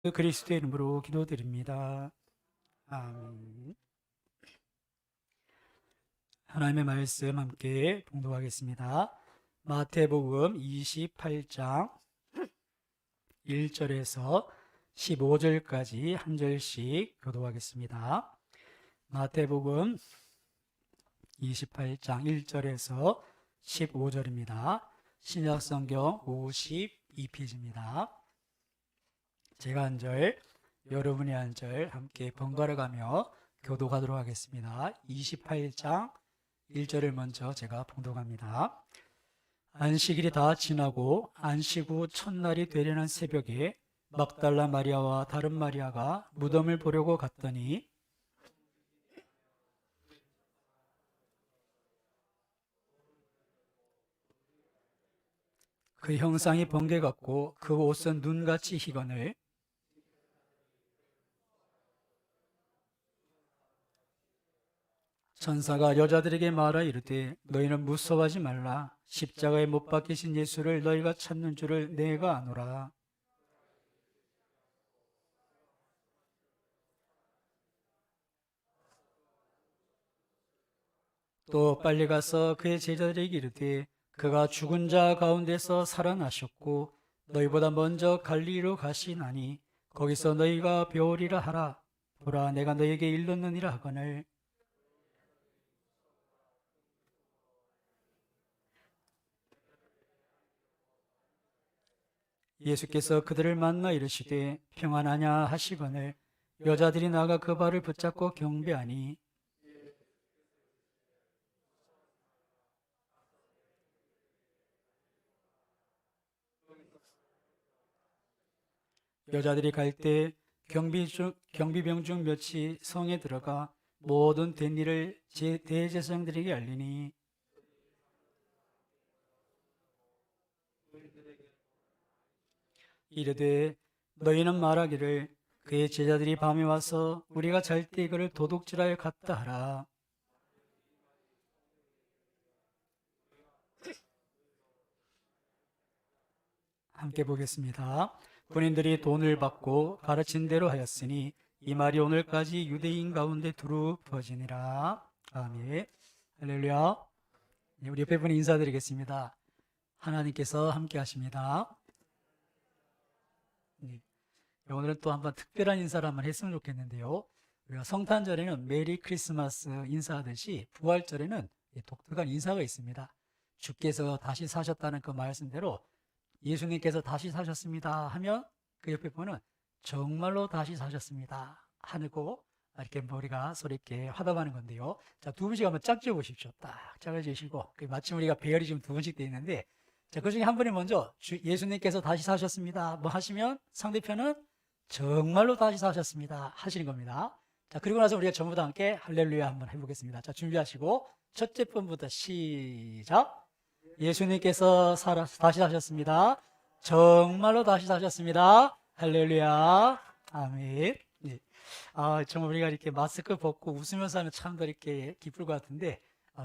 그리스도의 이름으로 기도드립니다. 아멘. 하나님의 말씀 함께 봉독하겠습니다. 마태복음 28장 1절에서 15절까지 한 절씩 교독하겠습니다. 마태복음 28장 1절에서 15절입니다. 신약성경 52페이지입니다. 제가 한 절, 여러분이 한 절 함께 번갈아 가며 교독하도록 하겠습니다. 28장 1절을 먼저 제가 봉독합니다. 안식일이 다 지나고 안식 후 첫날이 되려는 새벽에 막달라 마리아와 다른 마리아가 무덤을 보려고 갔더니 그 형상이 번개 같고 그 옷은 눈같이 희거늘 천사가 여자들에게 말하 이르되 너희는 무서워하지 말라. 십자가에 못 박히신 예수를 너희가 찾는 줄을 내가 아노라. 또 빨리 가서 그의 제자들에게 이르되 그가 죽은 자 가운데서 살아나셨고 너희보다 먼저 갈릴리로 가시나니 거기서 너희가 배우리라 하라. 보라 내가 너희에게 일렀느니라 하거늘. 예수께서 그들을 만나 이르시되 평안하냐 하시거늘 여자들이 나가 그 발을 붙잡고 경배하니 여자들이 갈 때 경비병 중 몇이 성에 들어가 모든 된 일을 대제사장들에게 알리니 이르되 너희는 말하기를 그의 제자들이 밤에 와서 우리가 잘 때 이거를 도둑질하여 갔다 하라. 함께 보겠습니다. 군인들이 돈을 받고 가르친 대로 하였으니 이 말이 오늘까지 유대인 가운데 두루 퍼지니라. 아멘. 할렐루야. 네, 우리 옆에 분 인사드리겠습니다. 하나님께서 함께 하십니다. 네, 오늘은 또 한번 특별한 인사를 한번 했으면 좋겠는데요. 우리가 성탄절에는 메리 크리스마스 인사하듯이 부활절에는 독특한 인사가 있습니다. 주께서 다시 사셨다는 그 말씀대로 예수님께서 다시 사셨습니다 하면 그 옆에 분은 정말로 다시 사셨습니다 하고 이렇게 머리가 소리 있게 화답하는 건데요. 자, 두 분씩 한번 짝지어 보십시오. 딱 짝을 지으시고 마침 우리가 배열이 지금 두 분씩 되어 있는데 자, 그 중에 한 분이 먼저 예수님께서 다시 사셨습니다 뭐 하시면 상대편은 정말로 다시 사셨습니다 하시는 겁니다. 자, 그리고 나서 우리가 전부 다 함께 할렐루야 한번 해보겠습니다. 자, 준비하시고 첫째 분부터 시작. 예수님께서 다시 사셨습니다. 정말로 다시 사셨습니다. 할렐루야. 아멘. 예. 정말 우리가 이렇게 마스크 벗고 웃으면서 하면 참 더 이렇게 기쁠 것 같은데,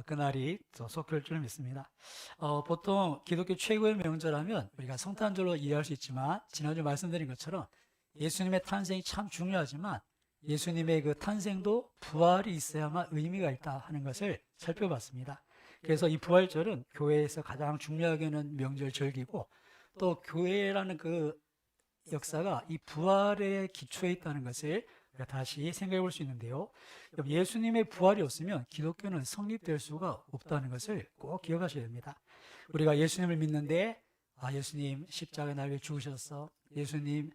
그날이 또 속할 줄 믿습니다. 보통 기독교 최고의 명절하면 우리가 성탄절로 이해할 수 있지만, 지난주 말씀드린 것처럼 예수님의 탄생이 참 중요하지만, 예수님의 그 탄생도 부활이 있어야만 의미가 있다 하는 것을 살펴봤습니다. 그래서 이 부활절은 교회에서 가장 중요하게 여기는 명절 절기고 또 교회라는 그 역사가 이 부활의 기초에 있다는 것을 우리가 다시 생각해 볼 수 있는데요. 예수님의 부활이 없으면 기독교는 성립될 수가 없다는 것을 꼭 기억하셔야 됩니다. 우리가 예수님을 믿는데 예수님 십자가에 날려 죽으셨어. 예수님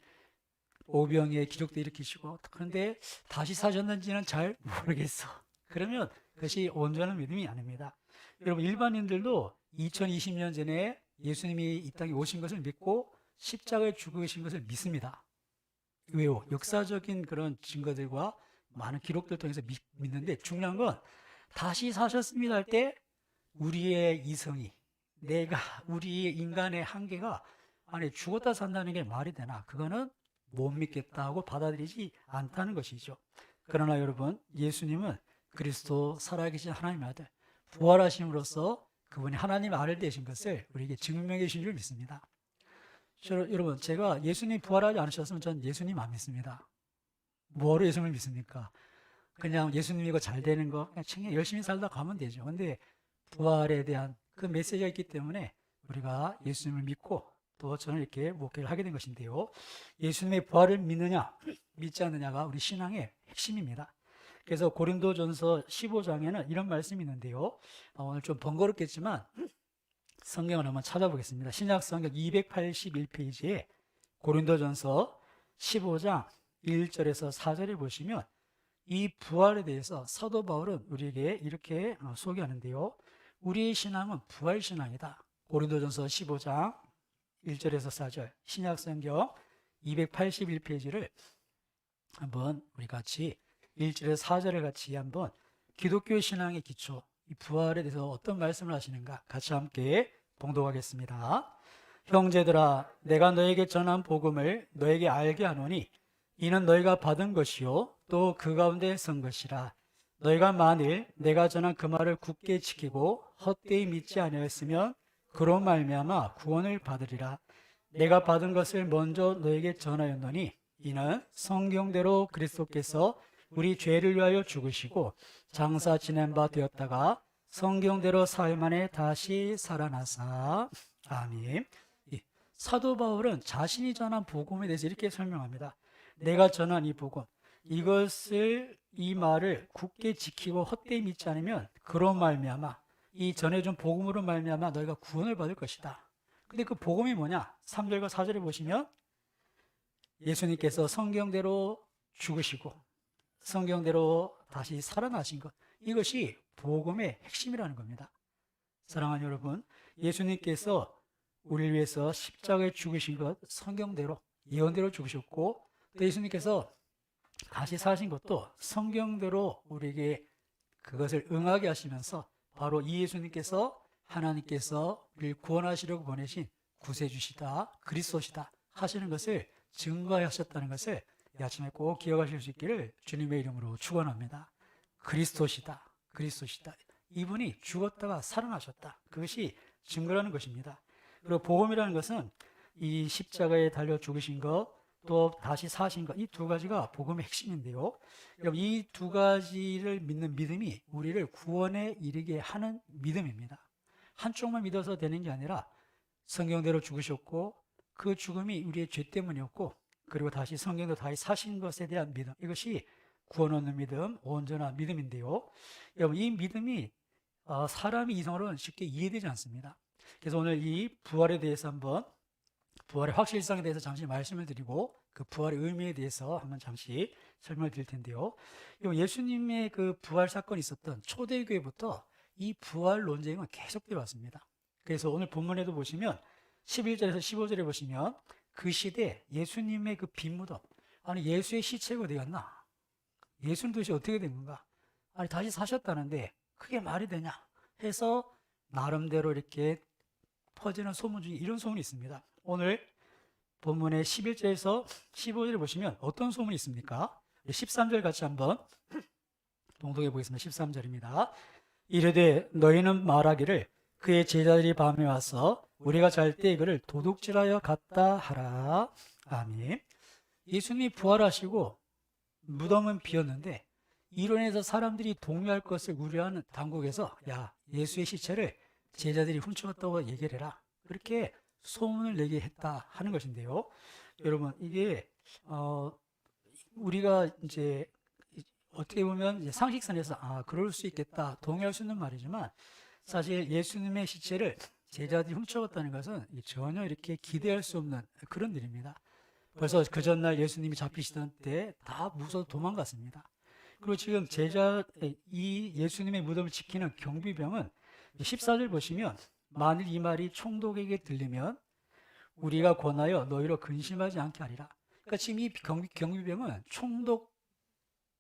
오병이의 기적도 일으키시고 그런데 다시 사셨는지는 잘 모르겠어. 그러면 그것이 온전한 믿음이 아닙니다. 여러분 일반인들도 2020년 전에 예수님이 이 땅에 오신 것을 믿고 십자가에 죽으신 것을 믿습니다. 왜요? 역사적인 그런 증거들과 많은 기록들 통해서 믿는데 중요한 건 다시 사셨습니다 할 때 우리의 이성이 우리 인간의 한계가 아니 죽었다 산다는 게 말이 되나? 그거는 못 믿겠다고 받아들이지 않다는 것이죠. 그러나 여러분 예수님은 그리스도 살아계신 하나님의 아들 부활하심으로써 그분이 하나님의 아들 되신 것을 우리에게 증명해 주신 줄 믿습니다. 여러분, 제가 예수님 부활하지 않으셨으면 전 예수님 안 믿습니다. 뭐로 예수님을 믿습니까? 그냥 예수님 이거 잘 되는 거 그냥 열심히 살다 가면 되죠. 근데 부활에 대한 그 메시지가 있기 때문에 우리가 예수님을 믿고 또 저는 이렇게 목회를 하게 된 것인데요. 예수님의 부활을 믿느냐 믿지 않느냐가 우리 신앙의 핵심입니다. 그래서 고린도전서 15장에는 이런 말씀이 있는데요. 오늘 좀 번거롭겠지만 성경을 한번 찾아보겠습니다. 신약성경 281페이지에 고린도전서 15장 1절에서 4절에 보시면 이 부활에 대해서 사도 바울은 우리에게 이렇게 소개하는데요. 우리의 신앙은 부활신앙이다. 고린도전서 15장 1절에서 4절 신약성경 281페이지를 한번 우리 같이 1절에서 4절을 같이 한번 기독교 신앙의 기초, 이 부활에 대해서 어떤 말씀을 하시는가 같이 함께 봉독하겠습니다. 형제들아, 내가 너에게 전한 복음을 너에게 알게 하노니 이는 너희가 받은 것이요 또 그 가운데 선 것이라. 너희가 만일 내가 전한 그 말을 굳게 지키고 헛되이 믿지 아니하였으면 그로 말미암아 구원을 받으리라. 내가 받은 것을 먼저 너에게 전하였노니 이는 성경대로 그리스도께서 우리 죄를 위하여 죽으시고 장사 지낸 바 되었다가 성경대로 사흘 만에 다시 살아나사. 아멘. 사도 바울은 자신이 전한 복음에 대해서 이렇게 설명합니다. 내가 전한 이 복음, 이 말을 굳게 지키고 헛되이 믿지 않으면 그런 말미암아, 이 전해준 복음으로 말미암아 너희가 구원을 받을 것이다. 근데 그 복음이 뭐냐? 3절과 4절에 보시면 예수님께서 성경대로 죽으시고 성경대로 다시 살아나신 것, 이것이 복음의 핵심이라는 겁니다. 사랑하는 여러분, 예수님께서 우리를 위해서 십자가에 죽으신 것 성경대로 예언대로 죽으셨고 또 예수님께서 다시 사신 것도 성경대로 우리에게 그것을 응하게 하시면서 바로 이 예수님께서 하나님께서 우리를 구원하시려고 보내신 구세주시다, 그리스도시다 하시는 것을 증거하셨다는 것을 이 아침에 꼭 기억하실 수 있기를 주님의 이름으로 축원합니다. 그리스도시다, 그리스도시다. 이분이 죽었다가 살아나셨다. 그것이 증거라는 것입니다. 그리고 복음이라는 것은 이 십자가에 달려 죽으신 것, 또 다시 사신 것, 이 두 가지가 복음의 핵심인데요. 여러분, 이 두 가지를 믿는 믿음이 우리를 구원에 이르게 하는 믿음입니다. 한쪽만 믿어서 되는 게 아니라 성경대로 죽으셨고 그 죽음이 우리의 죄 때문이었고 그리고 다시 성경대로 다시 사신 것에 대한 믿음, 이것이 구원 얻는 믿음, 온전한 믿음인데요. 여러분, 이 믿음이 사람이 이성으로는 쉽게 이해되지 않습니다. 그래서 오늘 이 부활에 대해서 한번 부활의 확실성에 대해서 잠시 말씀을 드리고 그 부활의 의미에 대해서 한번 잠시 설명을 드릴 텐데요. 예수님의 그 부활 사건이 있었던 초대교회부터 이 부활 논쟁은 계속되어 왔습니다. 그래서 오늘 본문에도 보시면 11절에서 15절에 보시면 그 시대 예수님의 그 빈 무덤, 아니 예수의 시체가 어디 갔나? 예수님 도대체 어떻게 된 건가? 아니 다시 사셨다는데 그게 말이 되냐? 해서 나름대로 이렇게 퍼지는 소문 중에 이런 소문이 있습니다. 오늘 본문의 11절에서 15절을 보시면 어떤 소문이 있습니까? 13절 같이 한번 봉독해 보겠습니다. 13절입니다. 이르되 너희는 말하기를 그의 제자들이 밤에 와서 우리가 잘 때 그를 도둑질하여 갔다 하라. 아멘. 예수님이 부활하시고 무덤은 비었는데 이로 인해서 사람들이 동요할 것을 우려하는 당국에서 야, 예수의 시체를 제자들이 훔쳐갔다고 얘기를 해라. 그렇게 소문을 내게 했다 하는 것인데요. 여러분, 이게 우리가 이제 어떻게 보면 이제 상식선에서 그럴 수 있겠다 동의할 수 있는 말이지만 사실 예수님의 시체를 제자들이 훔쳐갔다는 것은 전혀 이렇게 기대할 수 없는 그런 일입니다. 벌써 그 전날 예수님이 잡히시던 때 다 무서워 도망갔습니다. 그리고 지금 이 예수님의 무덤을 지키는 경비병은 14절 보시면 만일 이 말이 총독에게 들리면 우리가 권하여 너희로 근심하지 않게 하리라. 그러니까 지금 이 경비병은 총독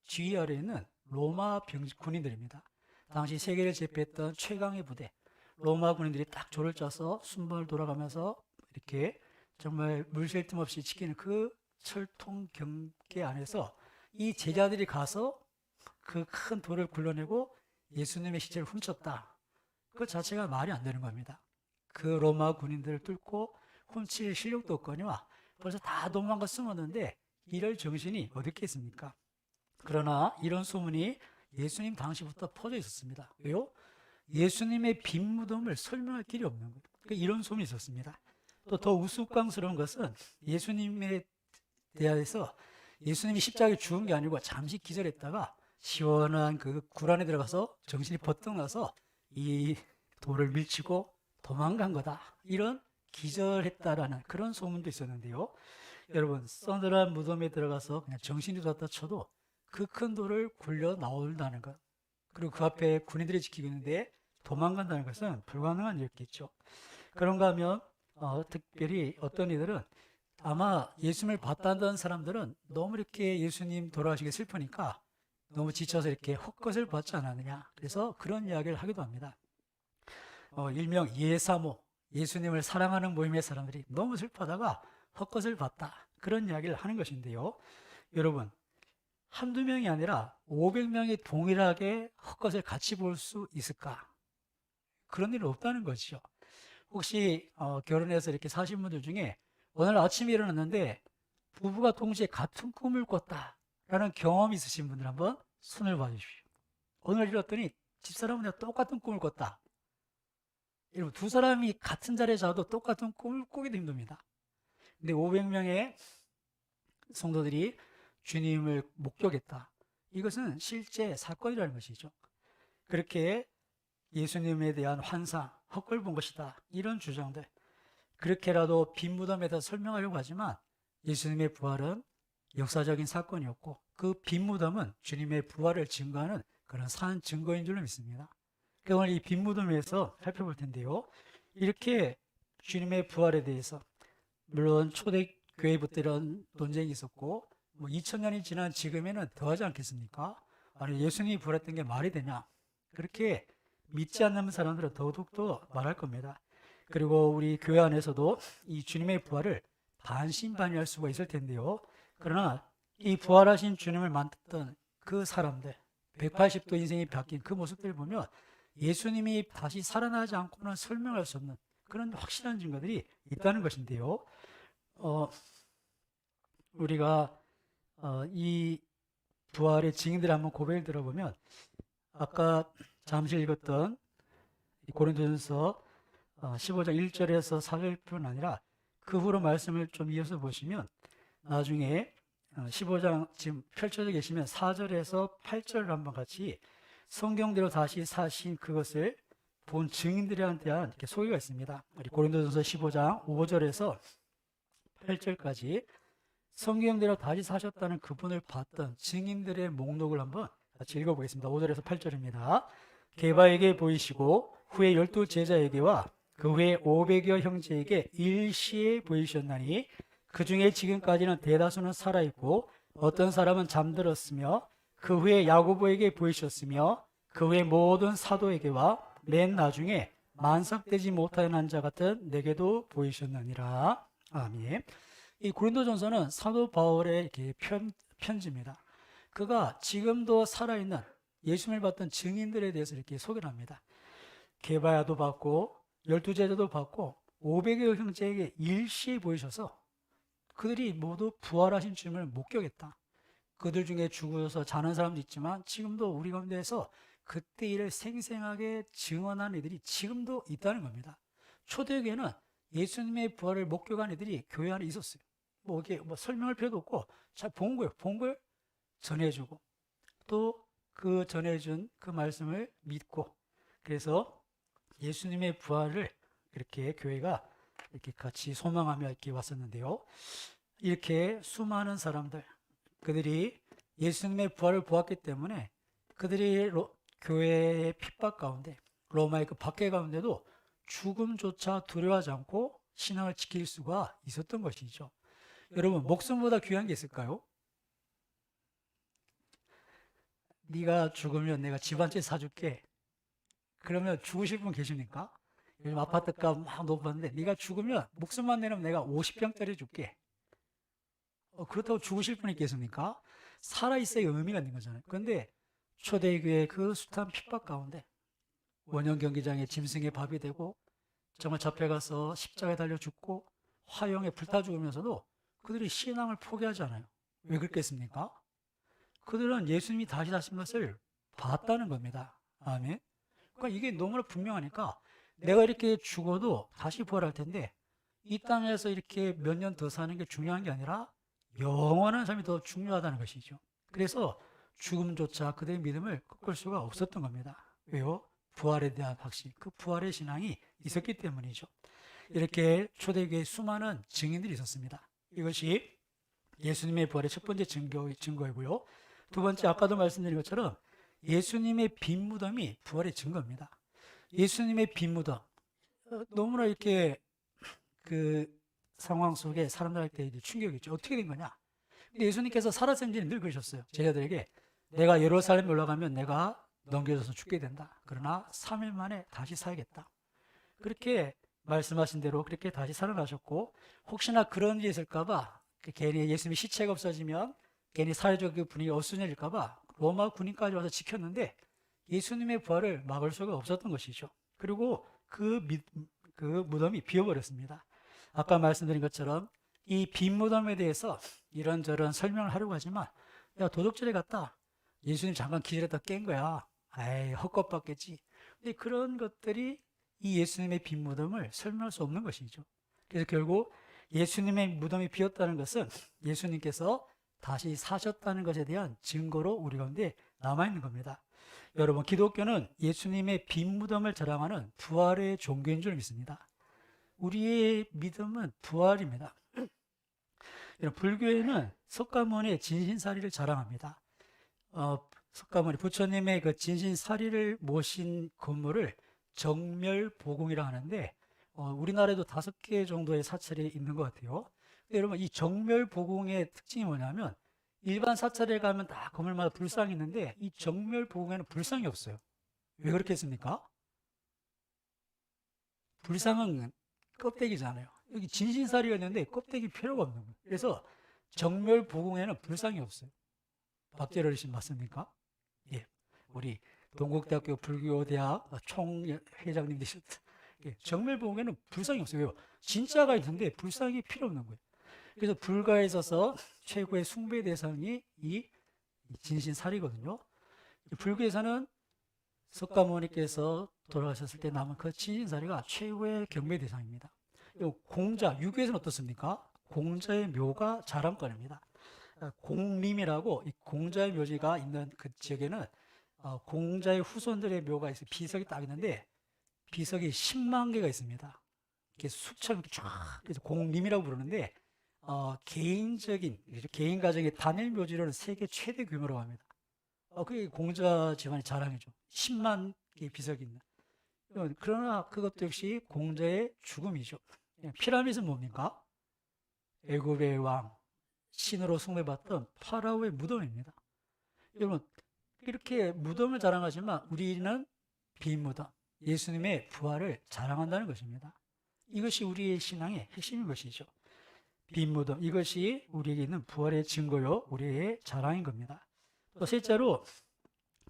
지휘 아래에 있는 로마 군인들입니다. 당시 세계를 제패했던 최강의 부대, 로마 군인들이 딱 조를 짜서 순번을 돌아가면서 이렇게 정말 물샐 틈 없이 지키는 그 철통 경계 안에서 이 제자들이 가서 그 큰 돌을 굴러내고 예수님의 시체를 훔쳤다. 그 자체가 말이 안 되는 겁니다. 그 로마 군인들을 뚫고 훔칠 실력도 없거니와 벌써 다 도망가 숨었는데 이럴 정신이 어디 있겠습니까? 그러나 이런 소문이 예수님 당시부터 퍼져 있었습니다. 왜요? 예수님의 빈 무덤을 설명할 길이 없는 거예요. 그러니까 이런 소문이 있었습니다. 또 더 우스꽝스러운 것은 예수님에 대해서 예수님이 십자가에 죽은 게 아니고 잠시 기절했다가 시원한 그 굴 안에 들어가서 정신이 버뜩 나서 이 돌을 밀치고 도망간 거다. 이런 기절했다라는 그런 소문도 있었는데요. 여러분, 서늘한 무덤에 들어가서 그냥 정신이 뒀다 쳐도 그 큰 돌을 굴려 나온다는 것, 그리고 그 앞에 군인들이 지키고 있는데 도망간다는 것은 불가능한 일이겠죠. 그런가 하면 특별히 어떤 이들은 아마 예수님을 봤다는 사람들은 너무 이렇게 예수님 돌아가시기 슬프니까 너무 지쳐서 이렇게 헛것을 봤지 않았느냐. 그래서 그런 이야기를 하기도 합니다. 일명 예사모, 예수님을 사랑하는 모임의 사람들이 너무 슬퍼하다가 헛것을 봤다. 그런 이야기를 하는 것인데요. 여러분, 한두 명이 아니라 500명이 동일하게 헛것을 같이 볼 수 있을까? 그런 일은 없다는 거죠. 혹시 결혼해서 이렇게 사신 분들 중에 오늘 아침에 일어났는데 부부가 동시에 같은 꿈을 꿨다라는 경험이 있으신 분들 한번 손을 봐주십시오. 오늘 일어났더니 집사람은 내가 똑같은 꿈을 꿨다. 여러분, 두 사람이 같은 자리에 자도 똑같은 꿈을 꾸기도 힘듭니다. 근데 500명의 성도들이 주님을 목격했다. 이것은 실제 사건이라는 것이죠. 그렇게 예수님에 대한 환상, 헛걸 본 것이다. 이런 주장들. 그렇게라도 빈 무덤에다 설명하려고 하지만 예수님의 부활은 역사적인 사건이었고 그 빈 무덤은 주님의 부활을 증거하는 그런 산 증거인 줄로 믿습니다. 오늘 이 빈 무덤에서 살펴볼 텐데요. 이렇게 주님의 부활에 대해서 물론 초대교회부터 이런 논쟁이 있었고 2000년이 지난 지금에는 더하지 않겠습니까? 아니 예수님이 부활했던 게 말이 되냐? 그렇게 믿지 않는 사람들은 더더욱더 말할 겁니다. 그리고 우리 교회 안에서도 이 주님의 부활을 반신반의할 수가 있을 텐데요. 그러나 이 부활하신 주님을 만났던 그 사람들, 180도 인생이 바뀐 그 모습들을 보면 예수님이 다시 살아나지 않고는 설명할 수 없는 그런 확실한 증거들이 있다는 것인데요. 우리가 이 부활의 증인들을 한번 고백을 들어보면 아까 잠시 읽었던 고린도전서 15장 1절에서 4절뿐 아니라 그 후로 말씀을 좀 이어서 보시면 나중에 15장 지금 펼쳐져 계시면 4절에서 8절을 한번 같이 성경대로 다시 사신 그것을 본 증인들에 대한 이렇게 소개가 있습니다. 고린도전서 15장 5절에서 8절까지 성경대로 다시 사셨다는 그분을 봤던 증인들의 목록을 한번 같이 읽어보겠습니다. 5절에서 8절입니다. 게바에게 보이시고 후에 12 제자에게와 그 후에 500여 형제에게 일시에 보이셨나니 그 중에 지금까지는 대다수는 살아있고 어떤 사람은 잠들었으며 그 후에 야고보에게 보이셨으며 그 후에 모든 사도에게와 맨 나중에 만삭되지 못하는 한 자 같은 내게도 보이셨느니라. 아멘. 이 고린도전서는 사도 바울의 이렇게 편지입니다. 그가 지금도 살아있는 예수님을 봤던 증인들에 대해서 이렇게 소개를 합니다. 게바야도 봤고 12 제자도 봤고 500여 형제에게 일시에 보이셔서 그들이 모두 부활하신 주님을 목격했다. 그들 중에 죽어서 자는 사람도 있지만 지금도 우리 가운데에서 그때 일을 생생하게 증언한 이들이 지금도 있다는 겁니다. 초대교회는 예수님의 부활을 목격한 이들이 교회 안에 있었어요. 이게 설명할 필요도 없고 잘 본 거예요. 본 걸 전해주고 또 그 전해준 그 말씀을 믿고 그래서 예수님의 부활을 이렇게 교회가 이렇게 같이 소망하며 이렇게 왔었는데요. 이렇게 수많은 사람들 그들이 예수님의 부활을 보았기 때문에 그들이 교회의 핍박 가운데 로마의 그 박해 가운데도 죽음조차 두려워하지 않고 신앙을 지킬 수가 있었던 것이죠. 여러분 목숨보다 귀한 게 있을까요? 네가 죽으면 내가 집 한 채 사줄게. 그러면 죽으실 분 계십니까? 요즘 아파트값 막 높았는데 네가 죽으면 목숨만 내면 내가 50평짜리 줄게. 그렇다고 죽으실 분이 있겠습니까? 살아있어야 의미가 있는 거잖아요. 그런데 초대교회 그 숱한 핍박 가운데 원형 경기장에 짐승의 밥이 되고 정말 잡혀가서 십자가에 달려 죽고 화형에 불타 죽으면서도 그들이 신앙을 포기하지 않아요. 왜 그렇겠습니까? 그들은 예수님이 다시 사신 것을 봤다는 겁니다. 아멘. 그러니까 이게 너무나 분명하니까 내가 이렇게 죽어도 다시 부활할 텐데 이 땅에서 이렇게 몇 년 더 사는 게 중요한 게 아니라 영원한 삶이 더 중요하다는 것이죠. 그래서 죽음조차 그들의 믿음을 꺾을 수가 없었던 겁니다. 왜요? 부활에 대한 확신, 그 부활의 신앙이 있었기 때문이죠. 이렇게 초대교회에 수많은 증인들이 있었습니다. 이것이 예수님의 부활의 첫 번째 증거이고요. 두 번째, 아까도 말씀드린 것처럼 예수님의 빈 무덤이 부활의 증거입니다. 예수님의 빈 무덤. 너무나 이렇게 그 상황 속에 사람들한테 충격이죠. 어떻게 된 거냐? 근데 예수님께서 살아생전 늘 그러셨어요. 제자들에게 내가 예루살렘에 올라가면 내가 넘겨져서 죽게 된다. 그러나 3일 만에 다시 살겠다. 그렇게 말씀하신 대로 그렇게 다시 살아나셨고, 혹시나 그런 일이 있을까봐 괜히 예수님이 시체가 없어지면 괜히 사회적 분위기 어수선해질까봐 로마 군인까지 와서 지켰는데 예수님의 부활을 막을 수가 없었던 것이죠. 그리고 그 무덤이 비어버렸습니다. 아까 말씀드린 것처럼 이 빈 무덤에 대해서 이런저런 설명을 하려고 하지만, 야, 도둑질해 갔다. 예수님 잠깐 기절했다 깬 거야. 에이, 헛것봤겠지. 근데 그런 것들이 이 예수님의 빈 무덤을 설명할 수 없는 것이죠. 그래서 결국 예수님의 무덤이 비었다는 것은 예수님께서 다시 사셨다는 것에 대한 증거로 우리 가운데 남아있는 겁니다. 여러분, 기독교는 예수님의 빈 무덤을 자랑하는 부활의 종교인 줄 믿습니다. 우리의 믿음은 부활입니다. 불교에는 석가모니의 진신사리를 자랑합니다. 석가모니 부처님의 그 진신사리를 모신 건물을 정멸보궁이라 하는데 우리나라에도 5개 정도의 사찰이 있는 것 같아요. 여러분, 이 정멸보궁의 특징이 뭐냐면 일반 사찰에 가면 다 건물마다 불상이 있는데 이 정멸보궁에는 불상이 없어요. 왜 그렇겠습니까? 불상은 껍데기잖아요. 여기 진신사리가 있는데 껍데기 필요가 없는 거예요. 그래서 정멸보궁에는 불상이 없어요. 박재열 어르신 맞습니까? 예, 우리 동국대학교 불교대학 총회장님 되셨다. 예, 정멸보궁에는 불상이 없어요. 왜요? 진짜가 있는데 불상이 필요 없는 거예요. 그래서 불가에 있어서 최고의 숭배 대상이 이 진신사리거든요. 불교에서는 석가모니께서 돌아가셨을 때 남은 그 진신사리가 최고의 경배 대상입니다. 공자, 유교에서는 어떻습니까? 공자의 묘가 자랑거리입니다. 공림이라고 이 공자의 묘지가 있는 그 지역에는 공자의 후손들의 묘가 있어요. 비석이 딱 있는데 비석이 10만 개가 있습니다. 이렇게 숲처럼 이렇게 쫙, 그래서 공림이라고 부르는데 개인 가정의 단일 묘지로는 세계 최대 규모라고 합니다. 그게 공자 집안의 자랑이죠. 10만 개의 비석이 있는. 그러나 그것도 역시 공자의 죽음이죠. 피라미드는 뭡니까? 애굽의 왕, 신으로 숭배받던 파라오의 무덤입니다. 여러분, 이렇게 무덤을 자랑하지만 우리는 빈 무덤, 예수님의 부활을 자랑한다는 것입니다. 이것이 우리의 신앙의 핵심인 것이죠. 빈 무덤, 이것이 우리에게 있는 부활의 증거요, 우리의 자랑인 겁니다. 또 셋째로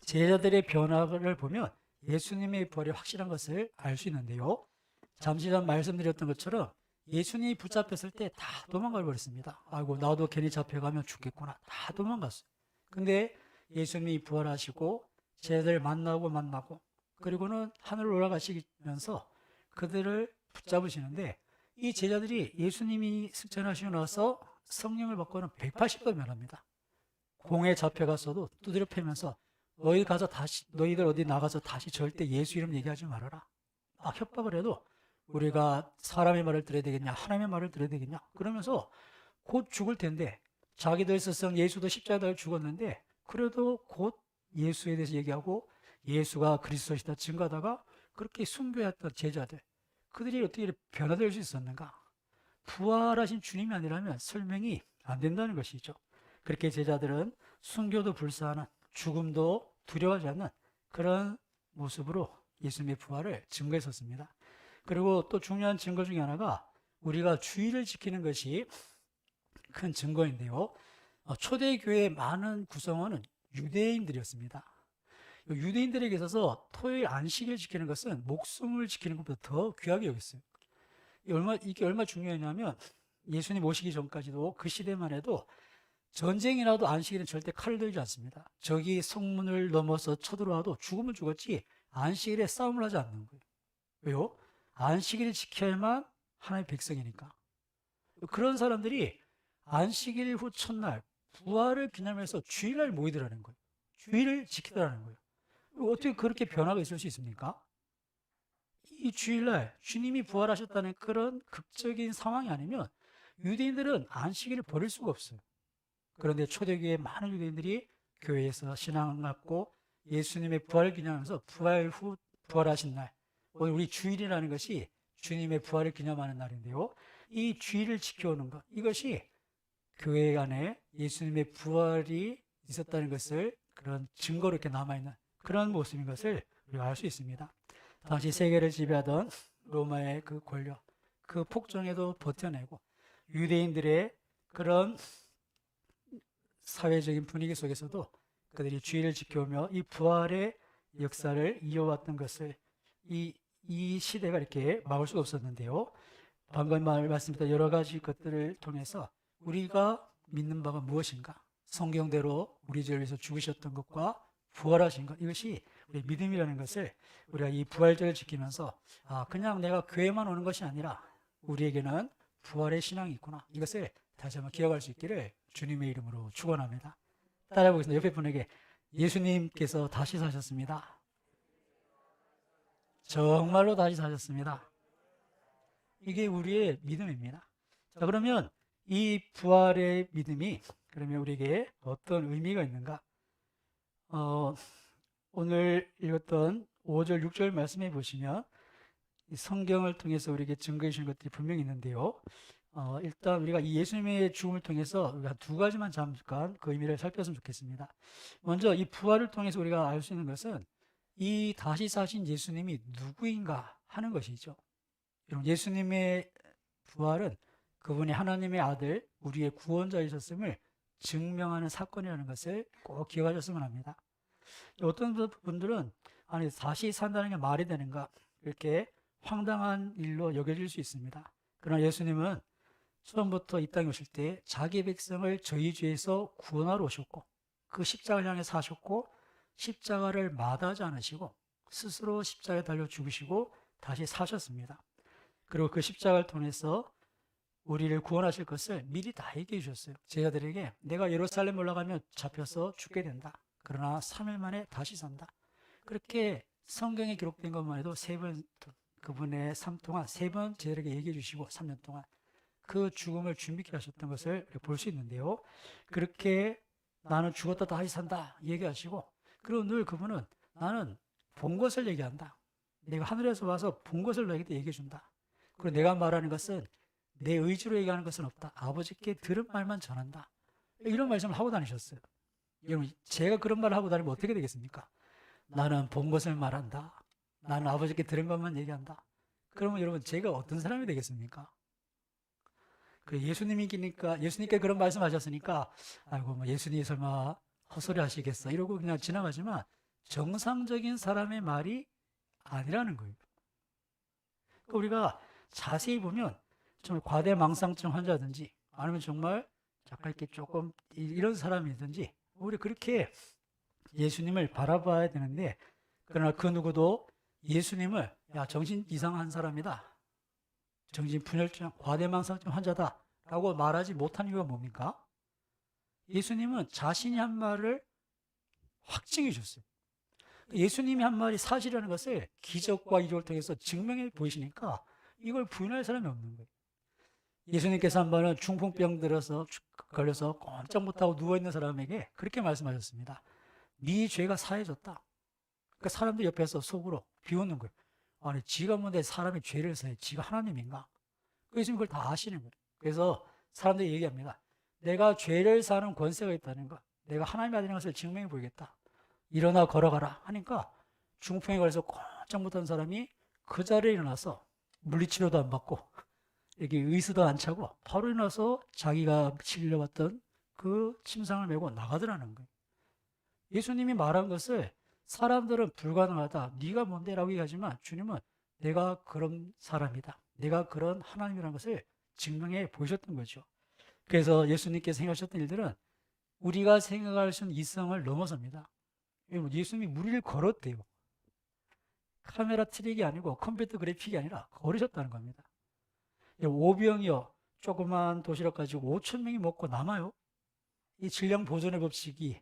제자들의 변화를 보면 예수님의 부활이 확실한 것을 알 수 있는데요. 잠시 전 말씀드렸던 것처럼 예수님이 붙잡혔을 때 다 도망가 버렸습니다. 아이고, 나도 괜히 잡혀가면 죽겠구나. 다 도망갔어요. 근데 예수님이 부활하시고 제자들 만나고 그리고는 하늘로 올라가시면서 그들을 붙잡으시는데 이 제자들이 예수님이 승천하시고 나서 성령을 받고는 180도 변합니다. 공에 잡혀갔어도 두드려 패면서 너희들 어디 나가서 다시 절대 예수 이름 얘기하지 말아라. 협박을 해도 우리가 사람의 말을 들어야 되겠냐, 하나님의 말을 들어야 되겠냐, 그러면서 곧 죽을 텐데 자기들 스승 예수도 십자가에 죽었는데 그래도 곧 예수에 대해서 얘기하고 예수가 그리스도시다 증거하다가 그렇게 순교했던 제자들, 그들이 어떻게 변화될 수 있었는가? 부활하신 주님이 아니라면 설명이 안 된다는 것이죠. 그렇게 제자들은 순교도 불사하는, 죽음도 두려워하지 않는 그런 모습으로 예수님의 부활을 증거했었습니다. 그리고 또 중요한 증거 중에 하나가 우리가 주일을 지키는 것이 큰 증거인데요. 초대교회의 많은 구성원은 유대인들이었습니다. 유대인들에게 있어서 토요일 안식일 지키는 것은 목숨을 지키는 것보다 더 귀하게 여겼어요. 이게 얼마나 중요하냐면 예수님 오시기 전까지도 그 시대만 해도 전쟁이 나도 안식일은 절대 칼을 들지 않습니다. 적이 성문을 넘어서 쳐들어와도 죽으면 죽었지 안식일에 싸움을 하지 않는 거예요. 왜요? 안식일을 지켜야만 하나님의 백성이니까. 그런 사람들이 안식일 후 첫날 부활을 기념해서 주일날 모이더라는 거예요. 주일을 지키더라는 거예요. 어떻게 그렇게 변화가 있을 수 있습니까? 이 주일날 주님이 부활하셨다는 그런 극적인 상황이 아니면 유대인들은 안식일을 버릴 수가 없어요. 그런데 초대교회 많은 유대인들이 교회에서 신앙을 갖고 예수님의 부활을 기념하면서 부활 후 부활하신 날, 오늘 우리 주일이라는 것이 주님의 부활을 기념하는 날인데요. 이 주일을 지켜오는 것, 이것이 교회 안에 예수님의 부활이 있었다는 것을 그런 증거로 이렇게 남아있는 그런 모습인 것을 우리가 알 수 있습니다. 당시 세계를 지배하던 로마의 그 권력, 그 폭정에도 버텨내고 유대인들의 그런 사회적인 분위기 속에서도 그들이 주의를 지켜오며 이 부활의 역사를 이어왔던 것을 이 시대가 이렇게 막을 수가 없었는데요. 방금 말씀드린 여러 가지 것들을 통해서 우리가 믿는 바가 무엇인가? 성경대로 우리 죄를 위해서 죽으셨던 것과 부활하신 것, 이것이 우리 믿음이라는 것을 우리가 이 부활절을 지키면서 그냥 내가 교회만 오는 것이 아니라 우리에게는 부활의 신앙이 있구나, 이것을 다시 한번 기억할 수 있기를 주님의 이름으로 축원합니다. 따라해 보겠습니다. 옆에 분에게 예수님께서 다시 사셨습니다. 정말로 다시 사셨습니다. 이게 우리의 믿음입니다. 자, 그러면 이 부활의 믿음이 그러면 우리에게 어떤 의미가 있는가? 오늘 읽었던 5절, 6절 말씀해 보시면 이 성경을 통해서 우리에게 증거해 주신 것들이 분명히 있는데요. 일단 우리가 이 예수님의 죽음을 통해서 우리가 두 가지만 잠깐 그 의미를 살폈으면 좋겠습니다. 먼저 이 부활을 통해서 우리가 알 수 있는 것은 이 다시 사신 예수님이 누구인가 하는 것이죠. 여러분, 예수님의 부활은 그분이 하나님의 아들, 우리의 구원자이셨음을 증명하는 사건이라는 것을 꼭 기억하셨으면 합니다. 어떤 분들은 아니 다시 산다는 게 말이 되는가, 이렇게 황당한 일로 여겨질 수 있습니다. 그러나 예수님은 처음부터 이 땅에 오실 때 자기 백성을 저희 죄에서 구원하러 오셨고 그 십자가를 향해 사셨고 십자가를 마다하지 않으시고 스스로 십자가에 달려 죽으시고 다시 사셨습니다. 그리고 그 십자가를 통해서 우리를 구원하실 것을 미리 다 얘기해 주셨어요. 제자들에게 내가 예루살렘 올라가면 잡혀서 죽게 된다. 그러나 3일 만에 다시 산다. 그렇게 성경에 기록된 것만 해도 세 번, 그분의 삶 동안 세 번 제자들에게 얘기해 주시고 3년 동안 그 죽음을 준비케 하셨던 것을 볼 수 있는데요. 그렇게 나는 죽었다 다시 산다 얘기하시고, 그리고 늘 그분은 나는 본 것을 얘기한다. 내가 하늘에서 와서 본 것을 너에게 얘기해 준다. 그리고 내가 말하는 것은 내 의지로 얘기하는 것은 없다. 아버지께 들은 말만 전한다. 이런 말씀을 하고 다니셨어요. 여러분, 제가 그런 말을 하고 다니면 어떻게 되겠습니까? 나는 본 것을 말한다. 나는 아버지께 들은 것만 얘기한다. 그러면 여러분, 제가 어떤 사람이 되겠습니까? 예수님께 그런 말씀하셨으니까 아이고 뭐 예수님이 설마 헛소리 하시겠어 이러고 그냥 지나가지만 정상적인 사람의 말이 아니라는 거예요. 우리가 자세히 보면 정말 과대망상증 환자든지 아니면 정말 약간 이렇게 조금 이런 사람이든지 우리 그렇게 예수님을 바라봐야 되는데, 그러나 그 누구도 예수님을 야 정신 이상한 사람이다, 정신분열증, 과대망상증 환자다 라고 말하지 못한 이유가 뭡니까? 예수님은 자신이 한 말을 확증해 주셨어요. 예수님이 한 말이 사실이라는 것을 기적과 이적을 통해서 증명해 보이시니까 이걸 부인할 사람이 없는 거예요. 예수님께서 한 번은 중풍병 걸려서 꼼짝 못하고 누워있는 사람에게 그렇게 말씀하셨습니다. 네 죄가 사해졌다. 그러니까 사람들 옆에서 속으로 비웃는 거예요. 아니 지가 뭔데 사람이 죄를 사해, 지가 하나님인가? 예수님 그걸 다 아시는 거예요. 그래서 사람들이 얘기합니다. 내가 죄를 사는 권세가 있다는 것, 내가 하나님의 아들인 것을 증명해 보이겠다. 일어나 걸어가라 하니까 중풍에 걸려서 꼼짝 못한 사람이 그 자리에 일어나서 물리치료도 안 받고 여기 의수도 안 차고 바로 일어나서 자기가 치료받던 그 침상을 메고 나가더라는 거예요. 예수님이 말한 것을 사람들은 불가능하다, 네가 뭔데 라고 얘기하지만 주님은 내가 그런 사람이다, 내가 그런 하나님이라는 것을 증명해 보셨던 거죠. 그래서 예수님께서 행하셨던 일들은 우리가 생각할 수 있는 이성을 넘어섭니다. 예수님이 무리를 걸었대요. 카메라 트릭이 아니고 컴퓨터 그래픽이 아니라 걸으셨다는 겁니다. 오병이어 조그만 도시락 가지고 5천 명이 먹고 남아요. 이 질량 보존의 법칙이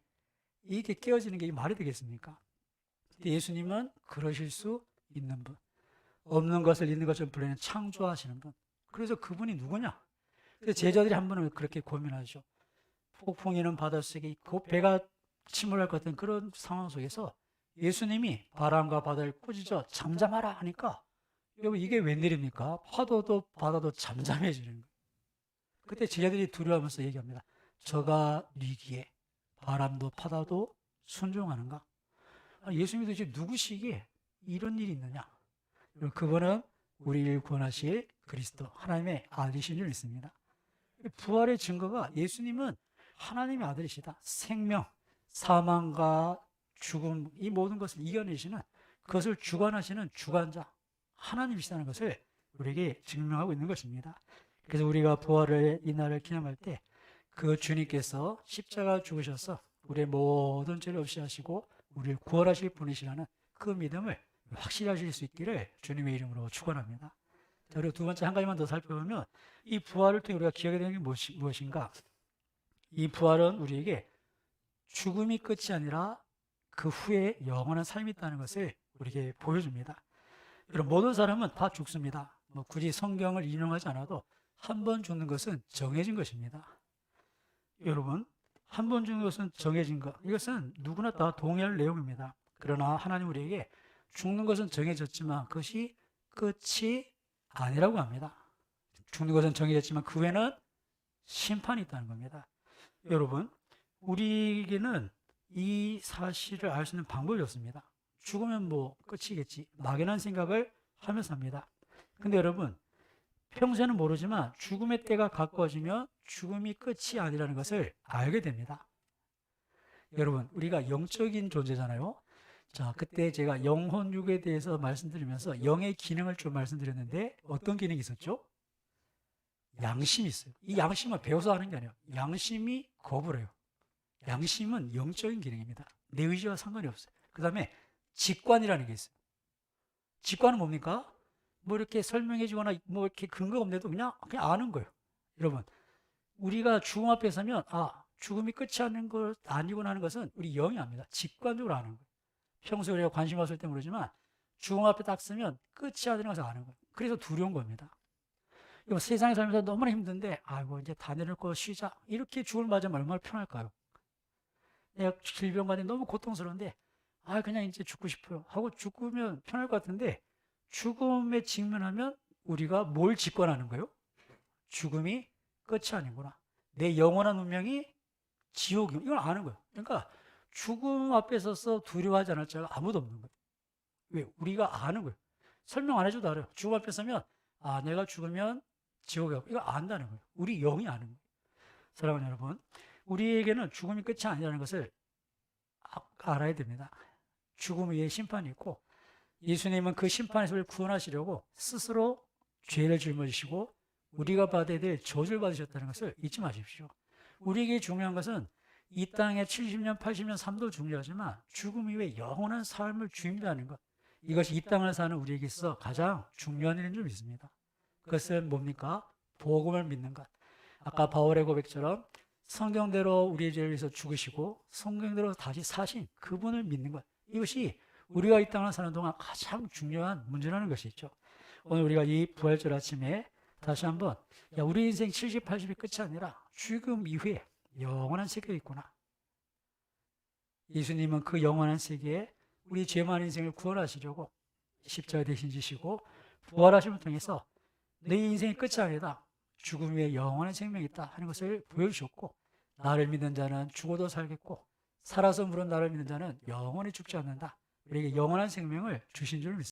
이게 깨어지는 게 말이 되겠습니까? 예수님은 그러실 수 있는 분, 없는 것을 있는 것처럼 불리는 창조하시는 분. 그래서 그분이 누구냐? 그래서 제자들이 한 번은 그렇게 고민하죠. 폭풍이는 바닷속에 곧 배가 침몰할 것 같은 그런 상황 속에서 예수님이 바람과 바다를 꾸짖어 잠잠하라 하니까 여러분 이게 웬일입니까? 파도도 바다도 잠잠해지는 거예요. 그때 제자들이 두려워하면서 얘기합니다. 저가 니기에 바람도 바다도 순종하는가? 예수님이 도대체 누구시기에 이런 일이 있느냐? 그분은 우리를 구원하실 그리스도 하나님의 아들이신 줄 믿습니다. 부활의 증거가 예수님은 하나님의 아들이시다. 생명, 사망과 죽음 이 모든 것을 이겨내시는 그것을 주관하시는 주관자 하나님이시다는 것을 우리에게 증명하고 있는 것입니다. 그래서 우리가 부활의 이날을 기념할 때 그 주님께서 십자가 죽으셔서 우리의 모든 죄를 없이 하시고 우리를 구원하실 분이시라는 그 믿음을 확실히 하실 수 있기를 주님의 이름으로 축원합니다. 자, 그리고 두 번째 한 가지만 더 살펴보면 이 부활을 통해 우리가 기억해야 되는 게 무엇인가? 이 부활은 우리에게 죽음이 끝이 아니라 그 후에 영원한 삶이 있다는 것을 우리에게 보여줍니다. 여러분, 모든 사람은 다 죽습니다. 굳이 성경을 인용하지 않아도 한 번 죽는 것은 정해진 것입니다. 여러분, 한 번 죽는 것은 정해진 것. 이것은 누구나 다 동의할 내용입니다. 그러나 하나님 우리에게 죽는 것은 정해졌지만 그것이 끝이 아니라고 합니다. 죽는 것은 정해졌지만 그 후에는 심판이 있다는 겁니다. 여러분, 우리에게는 이 사실을 알 수 있는 방법이 없습니다. 죽으면 끝이겠지. 막연한 생각을 하면서 합니다. 근데 여러분, 평소에는 모르지만 죽음의 때가 가까워지면 죽음이 끝이 아니라는 것을 알게 됩니다. 여러분, 우리가 영적인 존재잖아요. 자, 그때 제가 영혼육에 대해서 말씀드리면서 영의 기능을 좀 말씀드렸는데 어떤 기능이 있었죠? 양심이 있어요. 이 양심은 배워서 하는 게 아니에요. 양심이 거부를 해요. 양심은 영적인 기능입니다. 내 의지와 상관이 없어요. 그 다음에 직관이라는 게 있어요. 직관은 뭡니까? 이렇게 설명해 주거나 이렇게 근거가 없는데도 그냥 아는 거예요. 여러분, 우리가 죽음 앞에 서면 죽음이 끝이 아니구나 하는 것은 우리 영이 압니다. 직관적으로 아는 거예요. 평소에 우리가 관심 없을 때 모르지만 죽음 앞에 딱 서면 끝이 아니라는 것을 아는 거예요. 그래서 두려운 겁니다. 세상에 살면서 너무나 힘든데 이제 다 내려놓고 쉬자. 이렇게 죽을 맞으면 얼마나 편할까요? 내가 질병 받니 너무 고통스러운데 그냥 이제 죽고 싶어요 하고 죽으면 편할 것 같은데 죽음에 직면하면 우리가 뭘 직관하는 거예요? 죽음이 끝이 아니구나. 내 영원한 운명이 지옥이구나. 이걸 아는 거예요. 그러니까 죽음 앞에 서서 두려워하지 않을 자가 아무도 없는 거예요. 왜? 우리가 아는 거예요. 설명 안 해줘도 알아요. 죽음 앞에 서면 내가 죽으면 지옥이고 이거 안다는 거예요. 우리 영이 아는 거예요. 사랑하는 여러분, 우리에게는 죽음이 끝이 아니라는 것을 알아야 됩니다. 죽음 위에 심판이 있고 예수님은 그 심판에서 우리를 구원하시려고 스스로 죄를 짊어지시고 우리가 받아야 될 저주를 받으셨다는 것을 잊지 마십시오. 우리에게 중요한 것은 이 땅에 70년, 80년 삶도 중요하지만 죽음 이후에 영원한 삶을 준비하는 것, 이것이 이 땅을 사는 우리에게 있어 가장 중요한 일인 줄 믿습니다. 그것은 뭡니까? 복음을 믿는 것. 아까 바울의 고백처럼 성경대로 우리의 죄를 위해서 죽으시고 성경대로 다시 사신 그분을 믿는 것, 이것이 우리가 이 땅을 사는 동안 가장 중요한 문제라는 것이죠. 오늘 우리가 이 부활절 아침에 다시 한번 우리 인생 70, 80이 끝이 아니라 죽음 이후에 영원한 세계가 있구나. 예수님은 그 영원한 세계에 우리 죄 많은 인생을 구원하시려고 십자가 대신 지시고 부활하심을 통해서 내 인생의 끝이 아니다. 죽음 위에 영원한 생명이 있다 하는 것을 보여주셨고 나를 믿는 자는 죽어도 살겠고 살아서 물은 나를 믿는 자는 영원히 죽지 않는다. 우리에게 영원한 생명을 주신 줄 믿습니다.